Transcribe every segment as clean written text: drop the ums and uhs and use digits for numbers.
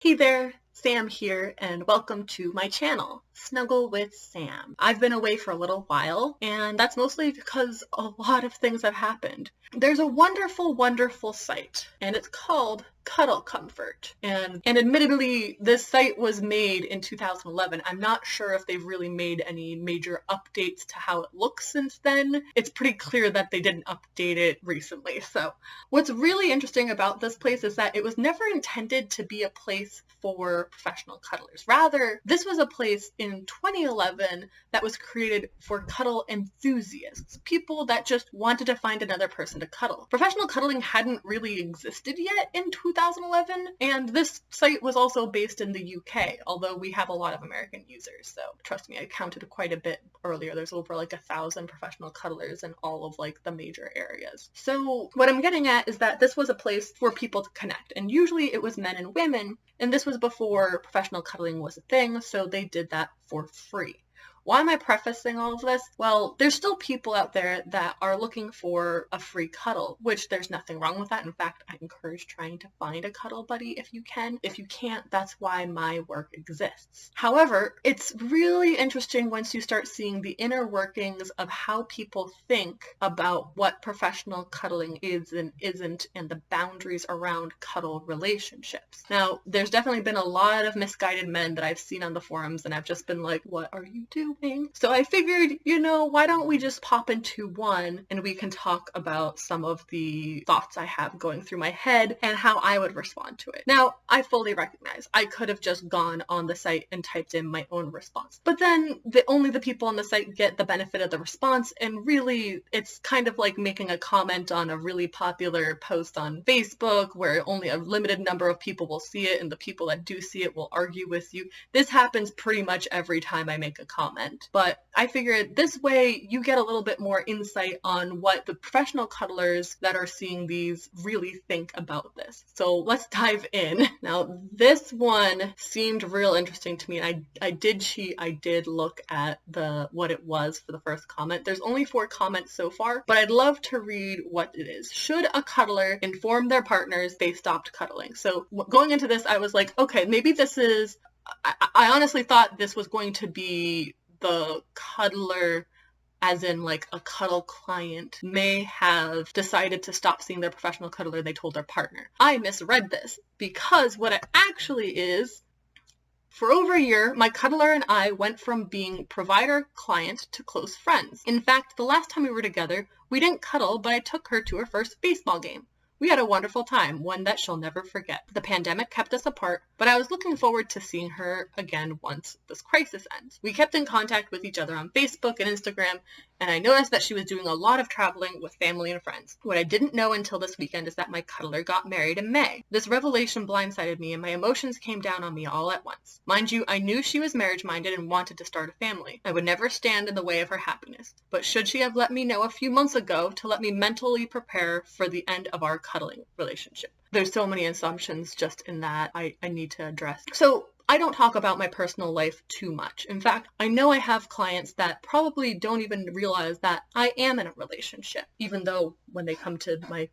Hey there, Sam here, and welcome to my channel, Snuggle with Sam. I've been away for a little while, and that's mostly because a lot of things have happened. There's a wonderful, wonderful site, and it's called Cuddle Comfort. And admittedly, this site was made in 2011. I'm not sure if they've really made any major updates to how it looks since then. It's pretty clear that they didn't update it recently. So what's really interesting about this place is that it was never intended to be a place for professional cuddlers. Rather, this was a place in 2011 that was created for cuddle enthusiasts, people that just wanted to find another person to cuddle. Professional cuddling hadn't really existed yet in 2011, and this site was also based in the UK, although we have a lot of American users, so trust me, I counted quite a bit earlier. There's over like 1,000 professional cuddlers in all of like the major areas. So what I'm getting at is that this was a place for people to connect, and usually it was men and women, and this was before professional cuddling was a thing, so they did that for free. Why am I prefacing all of this? Well, there's still people out there that are looking for a free cuddle, which there's nothing wrong with that. In fact, I encourage trying to find a cuddle buddy if you can. If you can't, that's why my work exists. However, it's really interesting once you start seeing the inner workings of how people think about what professional cuddling is and isn't, and the boundaries around cuddle relationships. Now, there's definitely been a lot of misguided men that I've seen on the forums, and I've just been like, what are you doing? So I figured, why don't we just pop into one and we can talk about some of the thoughts I have going through my head and how I would respond to it. Now, I fully recognize I could have just gone on the site and typed in my own response, but then only the people on the site get the benefit of the response, and really it's kind of like making a comment on a really popular post on Facebook where only a limited number of people will see it, and the people that do see it will argue with you. This happens pretty much every time I make a comment. But I figured this way you get a little bit more insight on what the professional cuddlers that are seeing these really think about this. So let's dive in. Now, this one seemed real interesting to me, and I did cheat. I did look at what it was for the first comment. There's only 4 comments so far, but I'd love to read what it is. Should a cuddler inform their partners they stopped cuddling? So going into this, I was like, okay, maybe this is... I honestly thought this was going to be the cuddler, as in like a cuddle client, may have decided to stop seeing their professional cuddler they told their partner. I misread this, because what it actually is, for over a year, my cuddler and I went from being provider-client to close friends. In fact, the last time we were together, we didn't cuddle, but I took her to her first baseball game. We had a wonderful time, one that she'll never forget. The pandemic kept us apart, but I was looking forward to seeing her again once this crisis ends. We kept in contact with each other on Facebook and Instagram, and I noticed that she was doing a lot of traveling with family and friends. What I didn't know until this weekend is that my cuddler got married in May. This revelation blindsided me, and my emotions came down on me all at once. Mind you, I knew she was marriage-minded and wanted to start a family. I would never stand in the way of her happiness. But should she have let me know a few months ago to let me mentally prepare for the end of our cuddling relationship? There's so many assumptions just in that I need to address. So I don't talk about my personal life too much. In fact, I know I have clients that probably don't even realize that I am in a relationship, even though when they come to my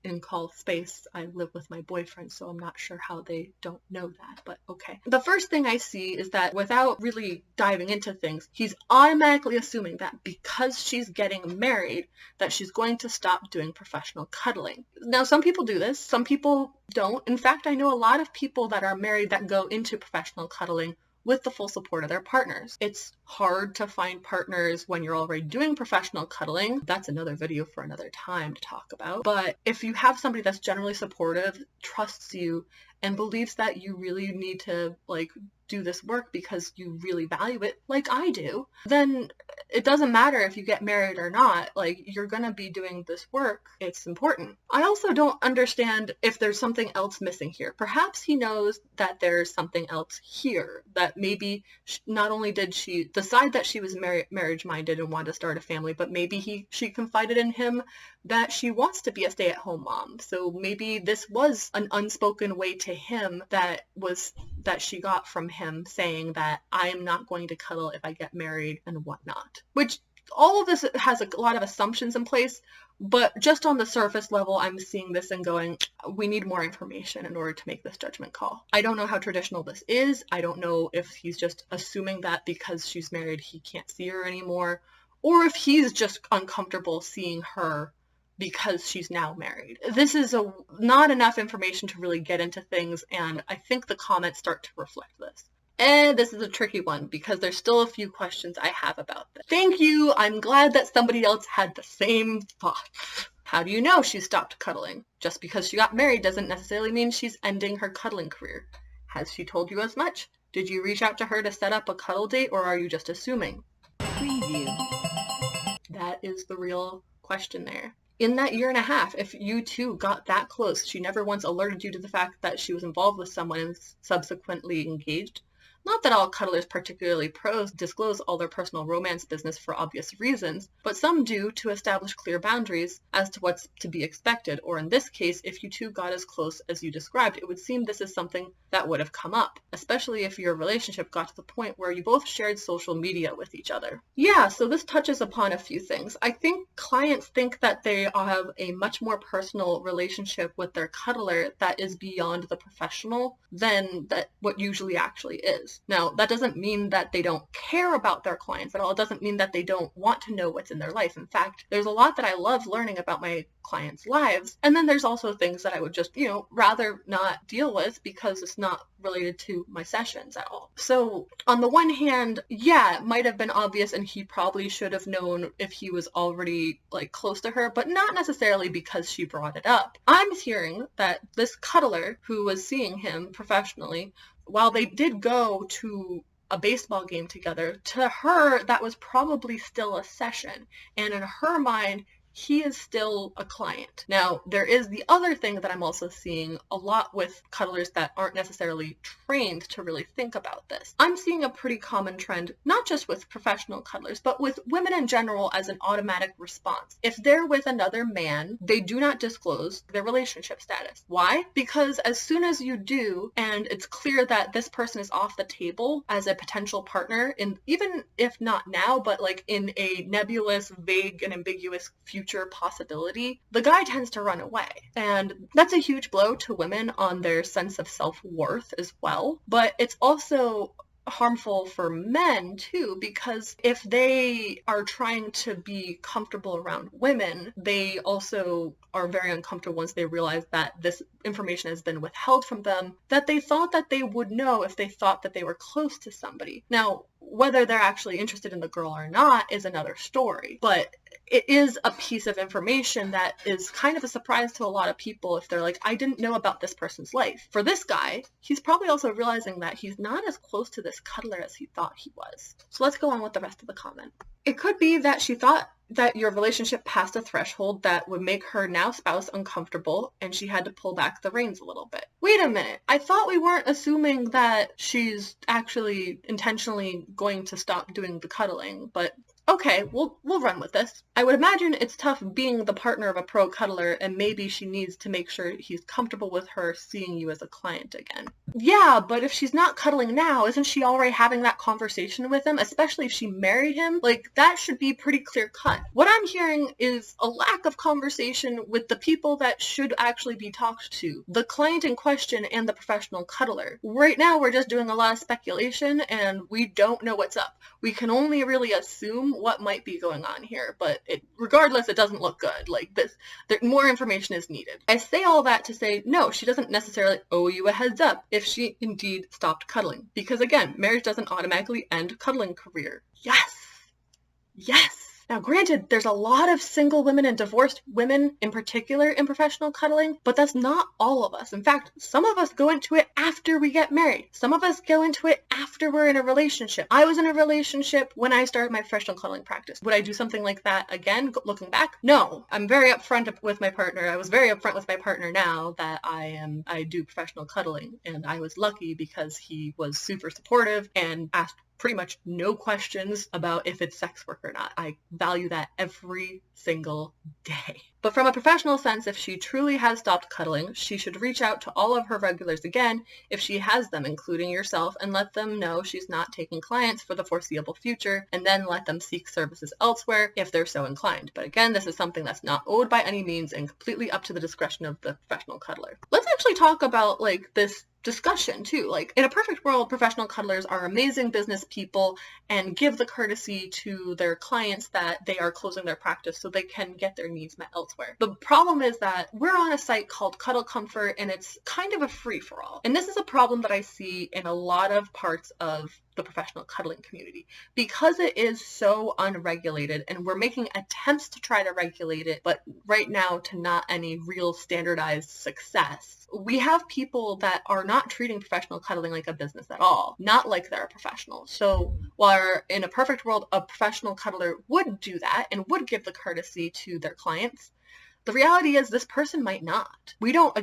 in-call space, I live with my boyfriend, so I'm not sure how they don't know that, but okay. The first thing I see is that without really diving into things, he's automatically assuming that because she's getting married, that she's going to stop doing professional cuddling. Now, some people do this, some people don't. In fact, I know a lot of people that are married that go into professional cuddling with the full support of their partners. It's hard to find partners when you're already doing professional cuddling. That's another video for another time to talk about. But if you have somebody that's generally supportive, trusts you, and believes that you really need to do this work because you really value it, like I do, then it doesn't matter if you get married or not. You're gonna be doing this work. It's important. I also don't understand if there's something else missing here. Perhaps he knows that there's something else here, that maybe not only did she decide that she was marriage-minded and wanted to start a family, but maybe she confided in him that she wants to be a stay-at-home mom. So maybe this was an unspoken way to him that she got from him, saying that I am not going to cuddle if I get married and whatnot. Which all of this has a lot of assumptions in place, But just on the surface level, I'm seeing this and going, we need more information in order to make this judgment call. I don't know how traditional this is. I don't know if he's just assuming that because she's married, he can't see her anymore, or if he's just uncomfortable seeing her because she's now married. This is not enough information to really get into things, and I think the comments start to reflect this. And this is a tricky one because there's still a few questions I have about this. Thank you. I'm glad that somebody else had the same thoughts. How do you know she stopped cuddling? Just because she got married doesn't necessarily mean she's ending her cuddling career. Has she told you as much? Did you reach out to her to set up a cuddle date, or are you just assuming? Preview. That is the real question there. In that year and a half, if you two got that close, she never once alerted you to the fact that she was involved with someone and subsequently engaged. Not that all cuddlers, particularly pros, disclose all their personal romance business for obvious reasons, but some do to establish clear boundaries as to what's to be expected, or in this case, if you two got as close as you described, it would seem this is something that would have come up, especially if your relationship got to the point where you both shared social media with each other. Yeah, so this touches upon a few things. I think clients think that they have a much more personal relationship with their cuddler that is beyond the professional than what usually actually is. Now, that doesn't mean that they don't care about their clients at all. It doesn't mean that they don't want to know what's in their life. In fact, there's a lot that I love learning about my clients' lives. And then there's also things that I would just, rather not deal with because it's not related to my sessions at all. So on the one hand, yeah, it might have been obvious and he probably should have known if he was already close to her, but not necessarily because she brought it up. I'm hearing that this cuddler who was seeing him professionally, while they did go to a baseball game together, to her, that was probably still a session. And in her mind, he is still a client. Now, there is the other thing that I'm also seeing a lot with cuddlers that aren't necessarily trained to really think about this. I'm seeing a pretty common trend, not just with professional cuddlers, but with women in general as an automatic response. If they're with another man, they do not disclose their relationship status. Why? Because as soon as you do, and it's clear that this person is off the table as a potential partner, in even if not now, but in a nebulous, vague, and ambiguous future possibility, the guy tends to run away. And that's a huge blow to women on their sense of self-worth as well. But it's also harmful for men too, because if they are trying to be comfortable around women, they also are very uncomfortable once they realize that this information has been withheld from them that they thought that they would know if they thought that they were close to somebody. Now, whether they're actually interested in the girl or not is another story, but it is a piece of information that is kind of a surprise to a lot of people if they're like, I didn't know about this person's life. For this guy, he's probably also realizing that he's not as close to this cuddler as he thought he was. So let's go on with the rest of the comment. It could be that she thought that your relationship passed a threshold that would make her now spouse uncomfortable and she had to pull back the reins a little bit. Wait a minute. I thought we weren't assuming that she's actually intentionally going to stop doing the cuddling, but okay, we'll run with this. I would imagine it's tough being the partner of a pro cuddler, and maybe she needs to make sure he's comfortable with her seeing you as a client again. Yeah, but if she's not cuddling now, isn't she already having that conversation with him? Especially if she married him? That should be pretty clear cut. What I'm hearing is a lack of conversation with the people that should actually be talked to, the client in question and the professional cuddler. Right now, we're just doing a lot of speculation, and we don't know what's up. We can only really assume what might be going on here, but regardless, it doesn't look good. More information is needed. I say all that to say, no, she doesn't necessarily owe you a heads up if she indeed stopped cuddling. Because again, marriage doesn't automatically end cuddling career. Yes! Yes! Now, granted, there's a lot of single women and divorced women in particular in professional cuddling, but that's not all of us. In fact, some of us go into it after we get married. Some of us go into it after we're in a relationship. I was in a relationship when I started my professional cuddling practice. Would I do something like that again, looking back? No. I'm very upfront with my partner. I was very upfront with my partner now that I do professional cuddling, and I was lucky because he was super supportive and asked pretty much no questions about if it's sex work or not. I value that every single day. But from a professional sense, if she truly has stopped cuddling, she should reach out to all of her regulars again if she has them, including yourself, and let them know she's not taking clients for the foreseeable future, and then let them seek services elsewhere if they're so inclined. But again, this is something that's not owed by any means and completely up to the discretion of the professional cuddler. Let's actually talk about like this discussion too. Like, in a perfect world, professional cuddlers are amazing business people and give the courtesy to their clients that they are closing their practice so they can get their needs met elsewhere. The problem is that we're on a site called Cuddle Comfort, and it's kind of a free-for-all. And this is a problem that I see in a lot of parts of the professional cuddling community because it is so unregulated, and we're making attempts to try to regulate it, but right now to not any real standardized success. We have people that are not treating professional cuddling like a business at all, not like they're a professional. So while in a perfect world, a professional cuddler would do that and would give the courtesy to their clients, the reality is this person might not. We don't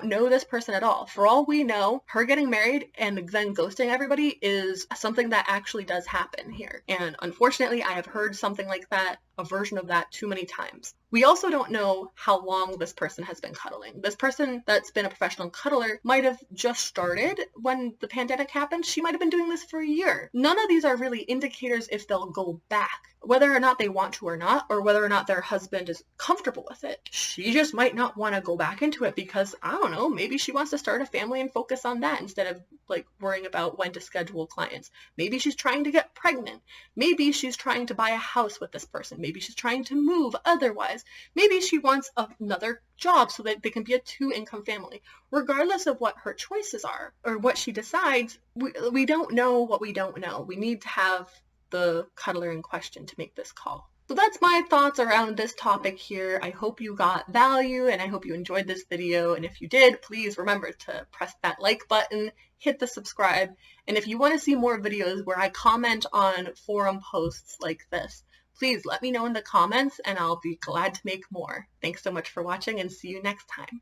know this person at all. For all we know, her getting married and then ghosting everybody is something that actually does happen here. And unfortunately, I have heard something like that, a version of that, too many times. We also don't know how long this person has been cuddling. This person that's been a professional cuddler might have just started when the pandemic happened. She might have been doing this for a year. None of these are really indicators if they'll go back, whether or not they want to or not, or whether or not their husband is comfortable with it. She just might not want to go back into it because, I don't know, maybe she wants to start a family and focus on that instead of like worrying about when to schedule clients. Maybe she's trying to get pregnant. Maybe she's trying to buy a house with this person. Maybe she's trying to move otherwise. Maybe she wants another job so that they can be a 2-income family. Regardless of what her choices are or what she decides, we don't know what we don't know. We need to have the cuddler in question to make this call. So that's my thoughts around this topic here. I hope you got value and I hope you enjoyed this video. And if you did, please remember to press that like button, hit the subscribe. And if you want to see more videos where I comment on forum posts like this, please let me know in the comments and I'll be glad to make more. Thanks so much for watching and see you next time.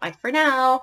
Bye for now.